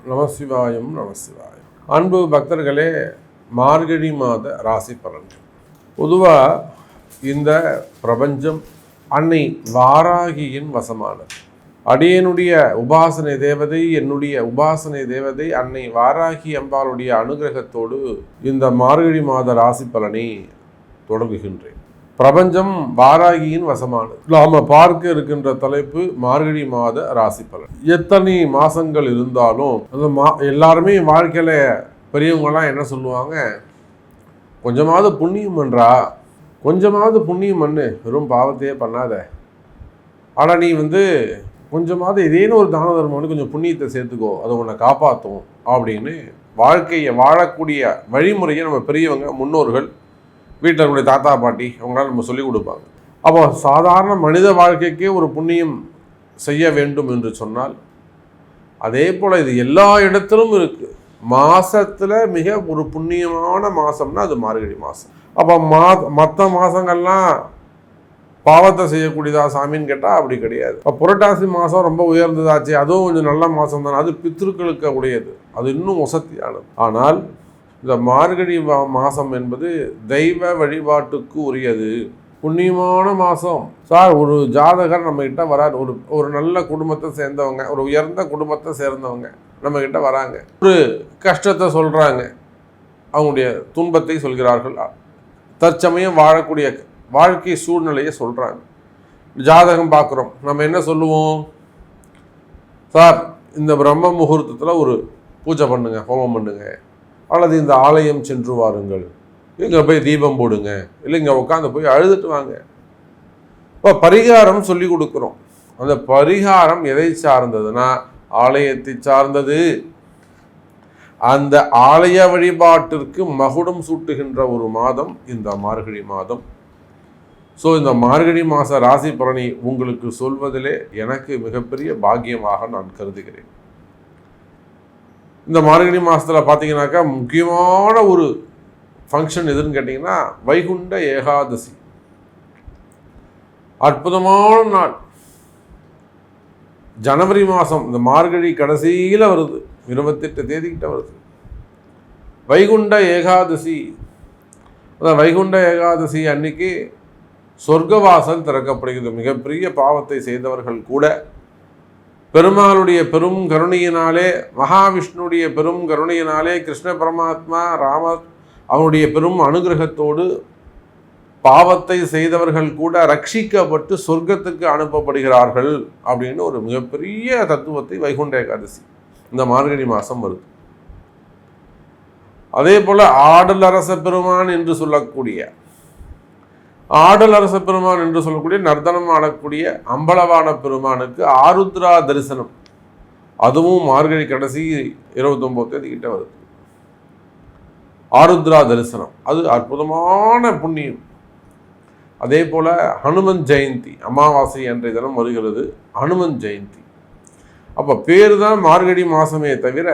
நமசிவாயம் நமசிவாயம். அன்பு பக்தர்களே, மார்கழி மாத ராசி பலன்கள். பொதுவாக இந்த பிரபஞ்சம் அன்னை வாராகியின் வசமானது. அடியனுடைய உபாசனை தேவதை, என்னுடைய உபாசனை தேவதை அன்னை வாராகி அம்பாளுடைய அனுகிரகத்தோடு இந்த மார்கழி மாத ராசி பலனை தொடங்குகின்றேன். பிரபஞ்சம் வாராகியின் வசமானது. நாம பார்க்க இருக்கின்ற தலைப்பு மார்கழி மாத ராசி பலன். எத்தனை மாசங்கள் இருந்தாலும் அந்த எல்லாருமே வாழ்க்கையில பெரியவங்கலாம் என்ன சொல்லுவாங்க, கொஞ்சமாவது புண்ணியம் பண்றா, கொஞ்சமாவது புண்ணியம் பண்ணு, வெறும் பாவத்தையே பண்ணாத, ஆனால் நீ கொஞ்சமாவது ஏதேனும் ஒரு தான தர்மம்னு கொஞ்சம் புண்ணியத்தை சேர்த்துக்கோ, அதை உன்னை காப்பாற்றும் அப்படின்னு வாழ்க்கையை வாழக்கூடிய வழிமுறையை நம்ம பெரியவங்க முன்னோர்கள் வீட்டில் இருக்கக்கூடிய தாத்தா பாட்டி அவங்களால நம்ம சொல்லிக் கொடுப்பாங்க. அப்போ சாதாரண மனித வாழ்க்கைக்கே ஒரு புண்ணியம் செய்ய வேண்டும் என்று சொன்னால், அதே போல் இது எல்லா இடத்திலும் இருக்குது. மாதத்தில் மிக ஒரு புண்ணியமான மாதம்னா அது மார்கழி மாதம். அப்போ மற்ற மாதங்கள்லாம் பாவத்தை செய்யக்கூடியதா சாமின்னு கேட்டால் அப்படி கிடையாது. இப்போ புரட்டாசி மாதம் ரொம்ப உயர்ந்ததாச்சு, அதுவும் கொஞ்சம் நல்ல மாதம் தானே, அது பித்ருக்களுக்கு உடையது, அது இன்னும் வசதியானது. ஆனால் இந்த மார்கழி மாதம் என்பது தெய்வ வழிபாட்டுக்கு உரியது, புண்ணியமான மாதம். சார், ஒரு ஜாதகர் நம்மக்கிட்ட வராது, ஒரு நல்ல குடும்பத்தை சேர்ந்தவங்க, ஒரு உயர்ந்த குடும்பத்தை சேர்ந்தவங்க நம்மக்கிட்ட வராங்க, ஒரு கஷ்டத்தை சொல்கிறாங்க, அவங்களுடைய துன்பத்தை சொல்கிறார்கள், தற்சமயம் வாழக்கூடிய வாழ்க்கை சூழ்நிலையை சொல்கிறாங்க. ஜாதகம் பார்க்குறோம், நம்ம என்ன சொல்லுவோம், சார் இந்த பிரம்ம முகூர்த்தத்தில் ஒரு பூஜை பண்ணுங்க, ஹோமம் பண்ணுங்க, அல்லது இந்த ஆலயம் சென்று வாருங்கள், இங்கே போய் தீபம் போடுங்க, இல்லை இங்கே உட்காந்து போய் அழுதுட்டு வாங்க. இப்போ பரிகாரம் சொல்லி கொடுக்குறோம். அந்த பரிகாரம் எதை சார்ந்ததுன்னா ஆலயத்தை சார்ந்தது. அந்த ஆலய வழிபாட்டிற்கு மகுடம் சூட்டுகின்ற ஒரு மாதம் இந்த மார்கழி மாதம். ஸோ இந்த மார்கழி மாத ராசி பலனை உங்களுக்கு சொல்வதிலே எனக்கு மிகப்பெரிய பாக்கியமாக நான் கருதுகிறேன். இந்த மார்கழி மாதத்தில் பார்த்தீங்கன்னாக்கா முக்கியமான ஒரு ஃபங்க்ஷன் எதுன்னு கேட்டிங்கன்னா வைகுண்ட ஏகாதசி. அற்புதமான நாள். ஜனவரி மாதம் இந்த மார்கழி கடைசியில் வருது, 28 தேதிக்கிட்ட வருது வைகுண்ட ஏகாதசி. அந்த வைகுண்ட ஏகாதசி அன்னைக்கு சொர்க்கவாசல் திறக்கப்படுகிறது. மிகப்பெரிய பாவத்தை செய்தவர்கள் கூட பெருமாளுடைய பெரும் கருணையினாலே, மகாவிஷ்ணுடைய பெரும் கருணையினாலே, கிருஷ்ண பரமாத்மா ராமர் அவனுடைய பெரும் அனுகிரகத்தோடு பாவத்தை செய்தவர்கள் கூட ரட்சிக்கப்பட்டு சொர்க்கத்துக்கு அனுப்பப்படுகிறார்கள் அப்படின்னு ஒரு மிகப்பெரிய தத்துவத்தை வைகுண்ட ஏகாதசி இந்த மார்கழி மாதம் வருது. அதே போல் ஆடல் அரச பெருமான் என்று சொல்லக்கூடிய நர்த்தனம் ஆடக்கூடிய அம்பலவான பெருமானுக்கு ஆருத்ரா தரிசனம், அதுவும் மார்கழி கடைசி 29 தேதி கிட்ட வருது. ஆருத்ரா தரிசனம் அது அற்புதமான புண்ணியம். அதே போல ஹனுமன் ஜெயந்தி அமாவாசை அன்றைய தினம் வருகிறது ஹனுமன் ஜெயந்தி. அப்போ பேர் தான் மார்கழி மாதமே தவிர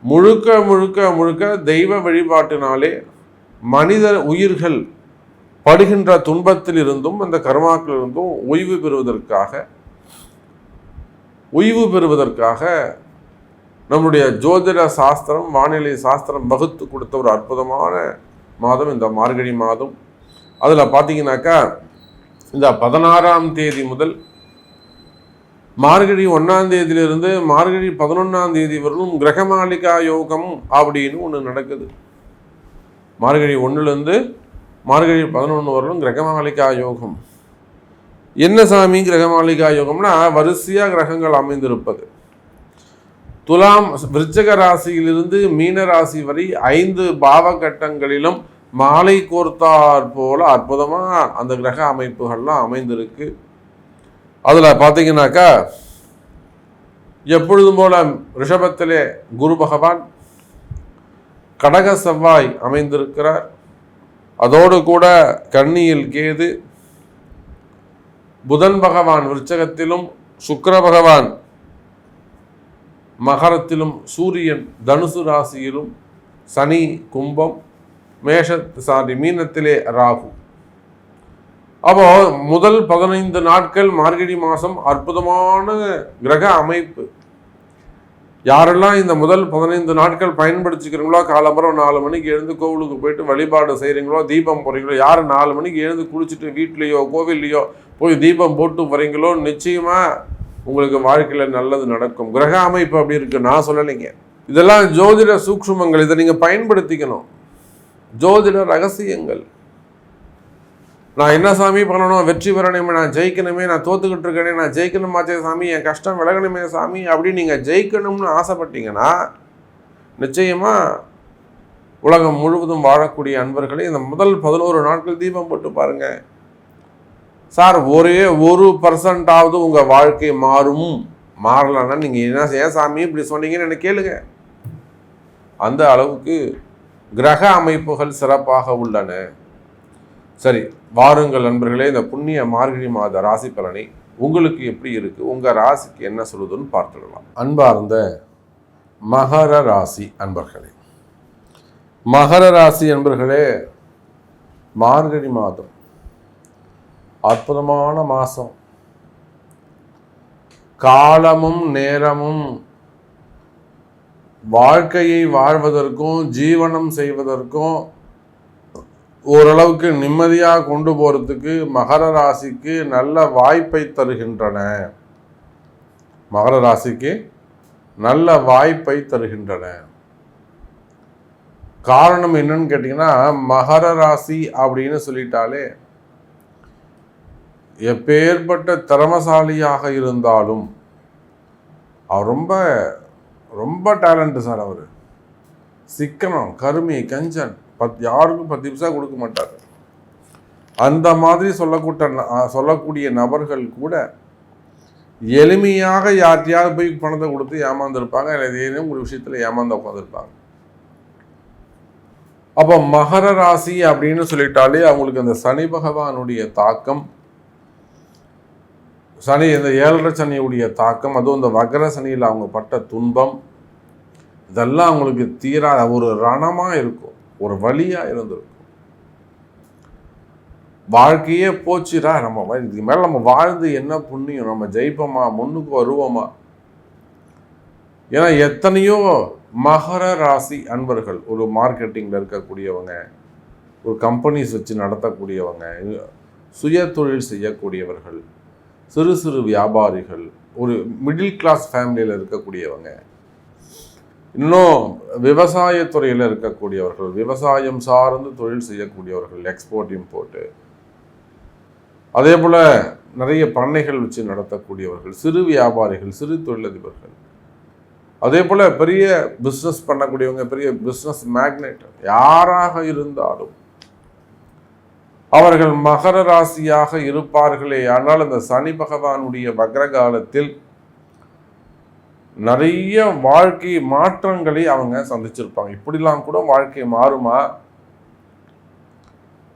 முழுக்க முழுக்க முழுக்க தெய்வ வழிபாட்டினாலே மனித உயிர்கள் படுகின்ற துன்பத்தில் இருந்தும் அந்த கர்மாக்கள் இருந்தும் ஓய்வு பெறுவதற்காக நம்முடைய ஜோதிட சாஸ்திரம், வானிலை சாஸ்திரம் வகுத்து கொடுத்த ஒரு அற்புதமான மாதம் இந்த மார்கழி மாதம். அதில் பார்த்தீங்கன்னாக்கா இந்த 16ஆம் தேதி முதல் மார்கழி 1ஆம் தேதியிலிருந்து மார்கழி 11ஆம் தேதி வரலும் கிரகமாளிகா யோகம் அப்படின்னு ஒன்று நடக்குது. மார்கழி 1லேருந்து மார்கழி 11 வரலும் கிரகமாளிகா யோகம். என்ன சாமி கிரகமாளிகா யோகம்னா, வரிசையாக கிரகங்கள் அமைந்திருப்பது. துலாம் விருச்சிக ராசியிலிருந்து மீன ராசி வரை 5 பாவகட்டங்களிலும் மாலை கோர்த்தார் போல அற்புதமாக அந்த கிரக அமைப்புகள்லாம் அமைந்திருக்கு. அதில் பார்த்தீங்கன்னாக்கா எப்பொழுதும் போல ரிஷபத்திலே குரு பகவான், கடக செவ்வாய் அமைந்திருக்கிறார், அதோடு கூட கன்னியில் கேது, புதன் பகவான் விருச்சகத்திலும், சுக்கிர பகவான் மகரத்திலும், சூரியன் தனுசு ராசியிலும், சனி கும்பம், மீனத்திலே ராகு. அப்போ முதல் 15 நாட்கள் மார்கழி மாதம் அற்புதமான கிரக அமைப்பு. யாரெல்லாம் இந்த முதல் 15 நாட்கள் பயன்படுத்திக்கிறீங்களோ, காலம்பரம் 4 மணிக்கு எழுந்து கோவிலுக்கு போயிட்டு வழிபாடு செய்கிறீங்களோ, தீபம் போகிறீங்களோ, யார் 4 மணிக்கு எழுந்து குளிச்சுட்டு வீட்லேயோ கோவில்லையோ போய் தீபம் போட்டு வரீங்களோ, நிச்சயமாக உங்களுக்கு வாழ்க்கையில் நல்லது நடக்கும். கிரக அமைப்பு அப்படி இருக்குது, நான் சொல்லலைங்க. இதெல்லாம் ஜோதிட சூக்ஷ்மங்கள், இதை நீங்கள் பயன்படுத்திக்கணும். ஜோதிட ரகசியங்கள். நான் என்ன சாமி பண்ணணும், வெற்றி பெறணுமே, நான் ஜெயிக்கணுமே, நான் தோத்துக்கிட்டு இருக்கேனே, நான் ஜெயிக்கணுமாச்சே சாமி, என் கஷ்டம் விலகணுமே சாமி அப்படின்னு நீங்கள் ஜெயிக்கணும்னு ஆசைப்பட்டீங்கன்னா நிச்சயமாக உலகம் முழுவதும் வாழக்கூடிய அன்பர்களே இந்த முதல் 11 நாட்கள் தீபம் போட்டு பாருங்கள். சார், ஒரே 1% உங்கள் வாழ்க்கை மாறலன்னா நீங்கள் என்ன ஏன் சாமி இப்படி சொன்னீங்கன்னு எனக்கு கேளுங்க. அந்த அளவுக்கு கிரக அமைப்புகள் சிறப்பாக உள்ளன. சரி, வாருங்கள் நண்பர்களே, இந்த புண்ணிய மார்கழி மாத ராசி பலனை உங்களுக்கு எப்படி இருக்குது, உங்கள் ராசிக்கு என்ன சொல்லுதுன்னு பார்த்துடலாம். அன்பார்ந்த மகர ராசி அன்பர்களே, மகர ராசி அன்பர்களே, மார்கழி மாதம் அற்புதமான மாதம். காலமும் நேரமும் வாழ்க்கையை வாழ்வதற்கும் ஜீவனம் செய்வதற்கும் ஓரளவுக்கு நிம்மதியாக கொண்டு போகிறதுக்கு மகர ராசிக்கு நல்ல வாய்ப்பை தருகின்றன. மகர ராசிக்கு நல்ல வாய்ப்பை தருகின்றன. காரணம் என்னன்னு கேட்டிங்கன்னா, மகர ராசி அப்படின்னு சொல்லிட்டாலே எப்பேற்பட்ட திறமசாலியாக இருந்தாலும் அவர் ரொம்ப ரொம்ப டேலண்ட்டு சார். அவர் சிக்கனம், கருமி, கஞ்சன், யாருக்கும் 10 பைசா கொடுக்க மாட்டார். அந்த மாதிரி சொல்லக்கூடிய நபர்கள் கூட எளிமையாக யார்ட்டையாவது போய் பணத்தை கொடுத்து ஏமாந்துருப்பாங்க, ஏதேனும் ஒரு விஷயத்தில் ஏமாந்து உட்காந்துருப்பாங்க. அப்போ மகர ராசி அப்படின்னு சொல்லிட்டாலே அவங்களுக்கு அந்த சனி பகவானுடைய தாக்கம், சனி இந்த 7.5 சனியுடைய தாக்கம், அதுவும் இந்த வக்ர சனியில் அவங்க பட்ட துன்பம், இதெல்லாம் அவங்களுக்கு தீராத ஒரு ரணமாக இருக்கும், ஒரு வலியாக இருந்திருக்கும். வாழ்க்கையே போச்சுடா, நம்ம இதுக்கு மேலே நம்ம வாழ்ந்து என்ன புண்ணியம், நம்ம ஜெயிப்போமா, முன்னுக்கு வருவோமா? ஏன்னா எத்தனையோ மகர ராசி அன்பர்கள், ஒரு மார்க்கெட்டிங்கில் இருக்கக்கூடியவங்க, ஒரு கம்பெனிஸ் வச்சு நடத்தக்கூடியவங்க, சுய தொழில் செய்யக்கூடியவர்கள், சிறு சிறு வியாபாரிகள், ஒரு மிடில் கிளாஸ் ஃபேமிலியில் இருக்கக்கூடியவங்க, இன்னும் விவசாயத்துறையில் இருக்கக்கூடியவர்கள், விவசாயம் சார்ந்து தொழில் செய்யக்கூடியவர்கள், எக்ஸ்போர்ட் இம்போர்ட்டு, அதே போல் நிறைய பண்ணைகள் வச்சு நடத்தக்கூடியவர்கள், சிறு வியாபாரிகள், சிறு தொழிலதிபர்கள், அதே போல் பெரிய பிஸ்னஸ் பண்ணக்கூடியவங்க, பெரிய பிஸ்னஸ் மேக்னெட், யாராக இருந்தாலும் அவர்கள் மகர ராசியாக இருப்பார்களே. ஆனால் இந்த சனி பகவானுடைய வக்ர காலத்தில் நிறைய வாழ்க்கை மாற்றங்களை அவங்க சந்திச்சிருப்பாங்க. இப்படிலாம் கூட வாழ்க்கை மாறுமா?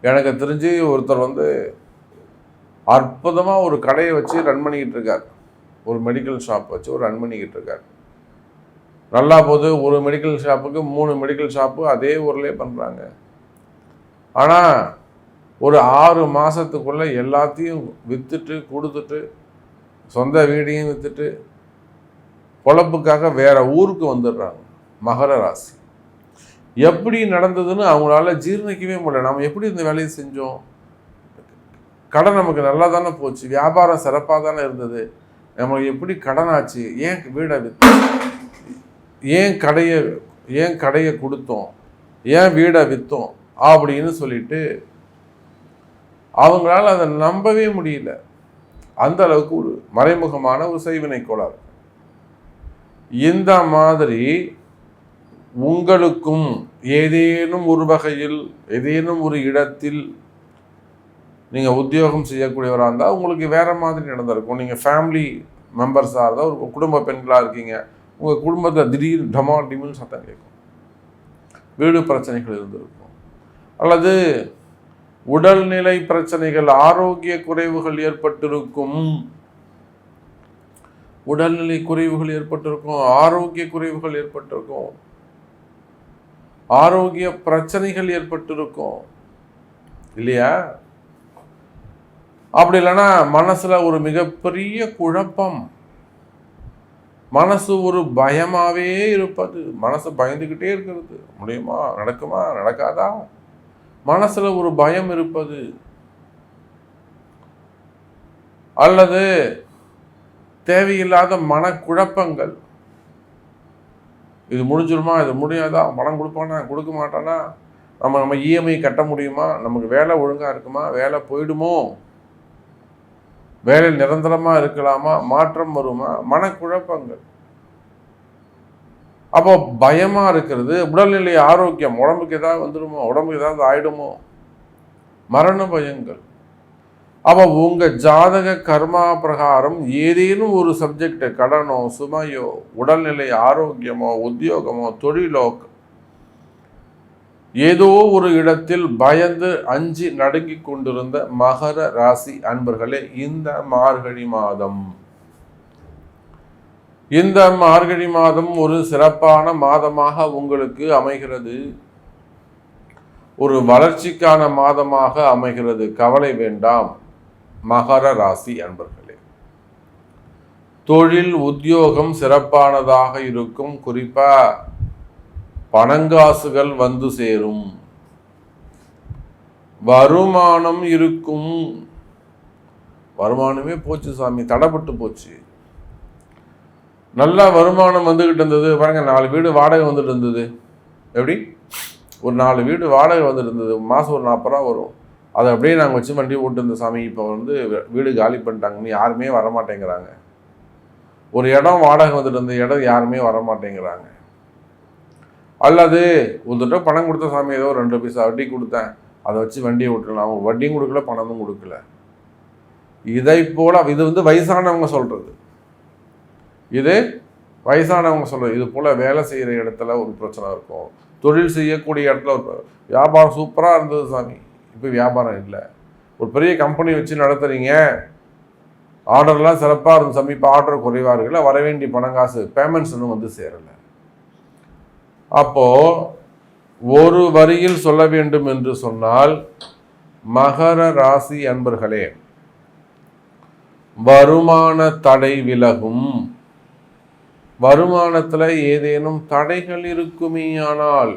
எனக்கு தெரிஞ்சு ஒருத்தர் அற்புதமாக ஒரு கடையை வச்சு ரன் பண்ணிக்கிட்டு இருக்கார், ஒரு மெடிக்கல் ஷாப் வச்சு ரன் பண்ணிக்கிட்டு இருக்கார். நல்லா போது. ஒரு மெடிக்கல் ஷாப்புக்கு 3 மெடிக்கல் ஷாப்பு அதே ஊர்லேயே பண்ணுறாங்க. ஆனால் ஒரு 6 மாதத்துக்குள்ளே எல்லாத்தையும் விற்றுட்டு கொடுத்துட்டு, சொந்த வீடையும் விற்றுட்டு பொழப்புக்காக வேற ஊருக்கு வந்துடுறாங்க மகர ராசி. எப்படி நடந்ததுன்னு அவங்களால ஜீர்ணிக்கவே முடியல. நம்ம எப்படி இந்த வேலையை செஞ்சோம்? கடன் நமக்கு நல்லா தானே போச்சு, வியாபாரம் சிறப்பாக தானே இருந்தது, நமக்கு எப்படி கடன் ஆச்சு, ஏன் வீடை விற்றோம், ஏன் கடையை கொடுத்தோம், ஏன் வீடை விற்றோம் அப்படின்னு சொல்லிட்டு அவங்களால அதை நம்பவே முடியல. அந்த அளவுக்கு ஒரு மறைமுகமான ஒரு செய்வினை கோளாறு. இந்த மாதிரி உங்களுக்கும் ஏதேனும் ஒரு வகையில், ஏதேனும் ஒரு இடத்தில் நீங்கள் உத்தியோகம் செய்யக்கூடியவராக இருந்தால் உங்களுக்கு வேறு மாதிரி நடந்திருக்கும். நீங்கள் ஃபேமிலி மெம்பர்ஸாக இருந்தால், ஒரு குடும்ப பெண்களாக இருக்கீங்க, உங்கள் குடும்பத்தில் திடீர் டிமின்னு சத்தம் கேட்கும், வீடு பிரச்சனைகள் இருந்திருக்கும், அல்லது உடல்நிலை பிரச்சனைகள், ஆரோக்கிய குறைவுகள் ஏற்பட்டிருக்கும், உடல்நிலை குறைவுகள் ஏற்பட்டிருக்கும், ஆரோக்கிய குறைவுகள் ஏற்பட்டிருக்கும், ஆரோக்கிய பிரச்சனைகள் ஏற்பட்டிருக்கும் இல்லையா? அப்படி இல்லைன்னா மனசுல ஒரு மிகப்பெரிய குழப்பம், மனசு ஒரு பயமாகவே இருப்பது, மனசு பயந்துக்கிட்டே இருக்கிறது. முடியுமா, நடக்குமா, நடக்காதா, மனசுல ஒரு பயம் இருப்பது, அல்லது தேவையில்லாத மனக்குழப்பங்கள். இது முடிஞ்சிருமா, இது முடியாதா, பணம் கொடுப்பானா, கொடுக்க மாட்டானா, நம்ம இஎம்ஐ கட்ட முடியுமா, நமக்கு வேலை ஒழுங்காக இருக்குமா, வேலை போயிடுமோ, வேலை நிரந்தரமாக இருக்கலாமா, மாற்றம் வருமா, மனக்குழப்பங்கள். அப்போ பயமாக இருக்கிறது. உடல்நிலை ஆரோக்கியம், உடம்புக்கு ஏதாவது வந்துடுமோ, உடம்புக்கு ஏதாவது ஆயிடுமோ, மரண பயங்கள். அப்போ உங்கள் ஜாதக கர்மா பிரகாரம் ஏதேனும் ஒரு சப்ஜெக்ட், கடனோ சுமையோ உடல்நிலை ஆரோக்கியமோ உத்தியோகமோ தொழிலோ, ஏதோ ஒரு இடத்தில் பயந்து அஞ்சி நடுங்கி கொண்டிருந்த மகர ராசி அன்பர்களே, இந்த மார்கழி மாதம் ஒரு சிறப்பான மாதமாக உங்களுக்கு அமைகிறது. ஒரு வளர்ச்சிக்கான மாதமாக அமைகிறது. கவலை வேண்டாம் மகர ராசி அன்பர்களே. தொழில் உத்தியோகம் சிறப்பானதாக இருக்கும். குறிப்பா பணங்காசுகள் வந்து சேரும், வருமானம் இருக்கும். வருமானமே போச்சு சாமி, தடைப்பட்டு போச்சு. நல்லா வருமானம் வந்துகிட்டு இருந்தது பாருங்க, 4 வீடு வாடகை வந்துட்டு இருந்தது. எப்படி, ஒரு 4 வீடு வாடகை வந்துட்டு இருந்தது, மாதம் ஒரு 40 ரூபா வரும். அதை அப்படியே நாங்கள் வச்சு வண்டி ஓட்டு இருந்த சாமி. இப்போ வீடு காலி பண்ணிட்டாங்கன்னு யாருமே வரமாட்டேங்கிறாங்க. ஒரு இடம் வாடகை வந்துட்டு இருந்த இடம் யாருமே வரமாட்டேங்கிறாங்க. அல்லது ஒரு தடவை பணம் கொடுத்த சாமி, ஏதோ 2 பைசா வட்டி கொடுத்தேன், அதை வச்சு வண்டியை ஓட்டலாம். அவங்க வட்டியும் கொடுக்கல, பணமும் கொடுக்கல. இதை போல இது வயசானவங்க சொல்றது, இது வயசானவங்க சொல்றது. இது போல வேலை செய்கிற இடத்துல ஒரு பிரச்சனை இருக்கும். தொழில் செய்யக்கூடிய இடத்துல ஒரு வியாபாரம் சூப்பராக இருந்தது சாமி, இப்போ வியாபாரம் இல்லை. ஒரு பெரிய கம்பெனி வச்சு நடத்துறீங்க, ஆர்டர்லாம் சிறப்பாக இருந்த சாமி, இப்போ ஆர்டர் குறைவாக இருக்குல்ல, வர வேண்டிய பணங்காசு பேமெண்ட்ஸ் இன்னும் வந்து சேரலை. அப்போ ஒரு வரியில் சொல்ல வேண்டும் என்று சொன்னால், மகர ராசி அன்பர்களே, வருமான தடை விலகும். வருமானத்தில் ஏதேனும் தடைகள் இருக்குமேயானால்,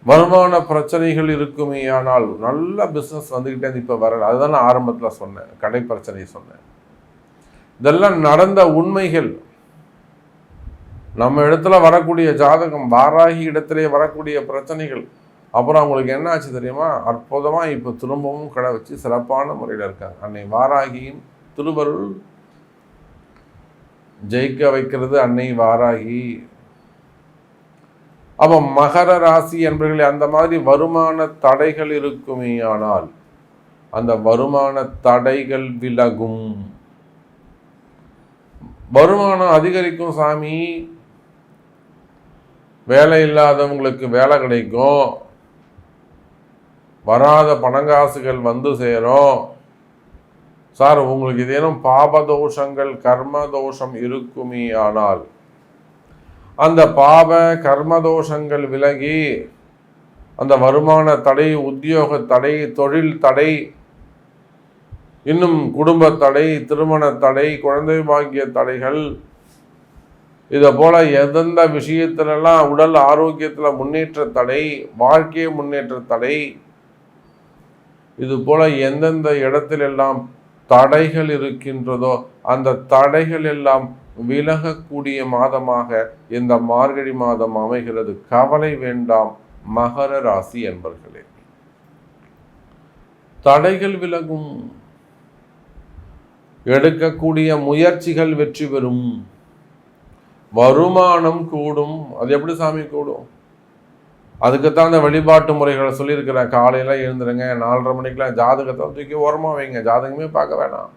வருமான பிரச்சனைகள் இருக்குமேயானால், நல்ல பிஸ்னஸ் வந்துக்கிட்டே இப்போ வரல. அதுதான் நான் ஆரம்பத்தில் சொன்னேன், கடை பிரச்சனை சொன்னேன். இதெல்லாம் நடந்த உண்மைகள். நம்ம இடத்துல வரக்கூடிய ஜாதகம், வாராகி இடத்திலே வரக்கூடிய பிரச்சனைகள். அப்புறம் அவங்களுக்கு என்ன ஆச்சு தெரியுமா, அற்புதமாக இப்போ திரும்பவும் கடை வச்சு சிறப்பான முறையில் இருக்காங்க. அன்னை வாராகியின் திருவருள் ஜெயிக்க வைக்கிறது அன்னை வாராகி. அப்போ மகர ராசி என்பவர்களே, அந்த மாதிரி வருமான தடைகள் இருக்குமேயானால் அந்த வருமான தடைகள் விலகும். வருமானம் அதிகரிக்கும் சாமி, வேலை இல்லாதவங்களுக்கு வேலை கிடைக்கும், வராத பணங்காசுகள் வந்து சேரும். சார், உங்களுக்கு ஏதேனும் பாபதோஷங்கள் கர்மதோஷம் இருக்குமே ஆனால் அந்த பாப கர்மதோஷங்கள் விலகி அந்த வருமான தடை, உத்தியோக தடை, தொழில் தடை, இன்னும் குடும்ப தடை, திருமண தடை, குழந்தை பாக்கிய தடைகள், இதை போல எந்தெந்த விஷயத்திலெல்லாம் உடல் ஆரோக்கியத்தில் முன்னேற்ற தடை, வாழ்க்கை முன்னேற்ற தடை, இது போல எந்தெந்த இடத்திலெல்லாம் தடைகள் இருக்கின்றதோ அந்த தடைகள் எல்லாம் விலகக்கூடிய மாதமாக இந்த மார்கழி மாதம் அமைகிறது. கவலை வேண்டாம் மகர ராசி என்பர்களே. தடைகள் விலகும், எடுக்கக்கூடிய முயற்சிகள் வெற்றி பெறும், வருமானம் கூடும். அது எப்படி சாமி கூடும்? அதுக்குத்தான் அந்த வழிபாட்டு முறைகளை சொல்லியிருக்கிறேன். காலையில் எழுந்துருங்க, 4:30 மணிக்கெலாம் ஜாதகத்தை தூக்கி ஓரமாக வைங்க, ஜாதகமே பார்க்க வேணாம்.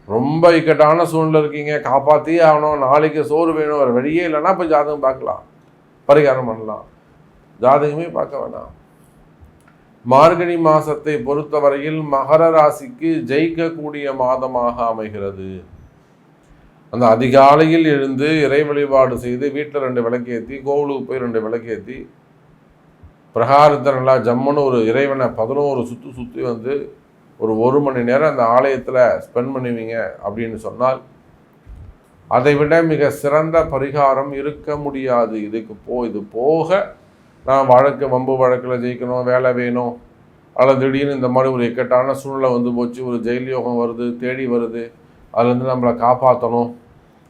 ரொம்ப இக்கட்டான சூழ்நிலை இருக்கீங்க, காப்பாற்றியே ஆகணும், நாளைக்கு சோறு வேணும், வேறு வழியே இல்லைன்னா இப்போ ஜாதகம் பார்க்கலாம், பரிகாரம் பண்ணலாம், ஜாதகமே பார்க்க வேணாம். மார்கழி மாதத்தை பொறுத்தவரையில் மகர ராசிக்கு ஜெயிக்கக்கூடிய மாதமாக அமைகிறது. அந்த அதிகாலையில் எழுந்து இறை வழிபாடு செய்து வீட்டில் 2 விளக்கேற்றி, கோவிலுக்கு போய் 2 விளக்கேற்றி, பிரகாரத்தை நல்லா ஜம்முன்னு ஒரு இறைவனை 11 சுற்றி வந்து ஒரு 1 மணி நேரம் அந்த ஆலயத்தில் ஸ்பெண்ட் பண்ணுவீங்க அப்படின்னு சொன்னால் அதை விட மிக சிறந்த பரிகாரம் இருக்க முடியாது. இது போக நான் வம்பு வழக்கில் ஜெயிக்கணும், வேலை வேணும், அல்லது திடீர்னு இந்த மாதிரி ஒரு இக்கட்டான சூழ்நிலை வந்து போச்சு, ஒரு ஜெயில் யோகம் வருது, தேடி வருது, அதுலேருந்து நம்மளை காப்பாற்றணும்,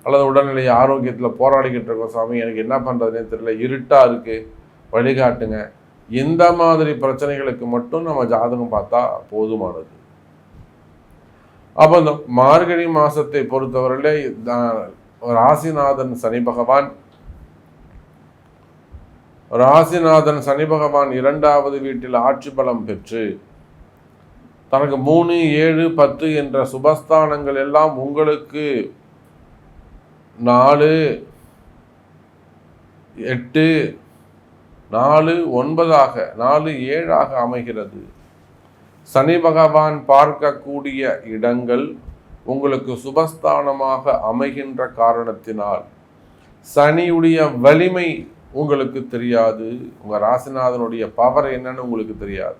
அல்லது உடல்நிலை ஆரோக்கியத்தில் போராடிக்கிட்டு இருக்கோம், சாமி எனக்கு என்ன பண்ணுறதுனே தெரியல, இருட்டாக இருக்குது, வழிகாட்டுங்க, இந்த மாதிரி பிரச்சனைகளுக்கு மட்டும் நம்ம ஜாதகம் பார்த்தா போதுமானது. அப்போ இந்த மார்கழி மாதத்தை பொறுத்தவரையிலே ராசிநாதன் சனி பகவான் 2வது வீட்டில் ஆட்சி பலம் பெற்று தனக்கு 3, 7, 10 என்ற சுபஸ்தானங்கள் எல்லாம் உங்களுக்கு 4, 8, 4, 9 4, 7 அமைகிறது. சனி பகவான் பார்க்கக்கூடிய இடங்கள் உங்களுக்கு சுபஸ்தானமாக அமைகின்ற காரணத்தினால் சனியுடைய வலிமை உங்களுக்கு தெரியாது, உங்கள் ராசிநாதனுடைய பவர் என்னன்னு உங்களுக்கு தெரியாது.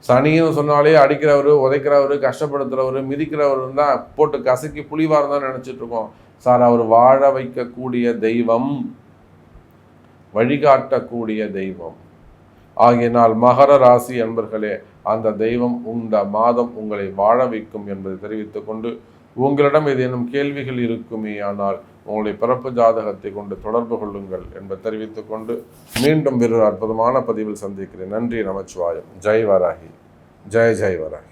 சனின்னு சொன்னாலே அடிக்கிறவர், உதைக்கிறவர், கஷ்டப்படுத்துகிறவர், மிதிக்கிறவர் தான் போட்டு கசக்கி புலிவார் தான் நினச்சிட்டு இருக்கோம். சார், அவர் வாழ வைக்கக்கூடிய தெய்வம், வழிகாட்டக்கூடிய தெய்வம். ஆகையினால் மகர ராசி அன்பர்களே, அந்த தெய்வம் இந்த மாதம் உங்களை வாழ வைக்கும் என்பதை தெரிவித்துக் கொண்டு, உங்களிடம் ஏதேனும் கேள்விகள் இருக்குமே ஆனால் உங்களுடைய பிறப்பு ஜாதகத்தை கொண்டு தொடர்பு கொள்ளுங்கள் என்பதை தெரிவித்துக் கொண்டு மீண்டும் வேறு அற்புதமான பதிவில் சந்திக்கிறேன். நன்றி, நமச்சிவாயம். ஜெய் வராகி. ஜெய் ஜெய் வராகி.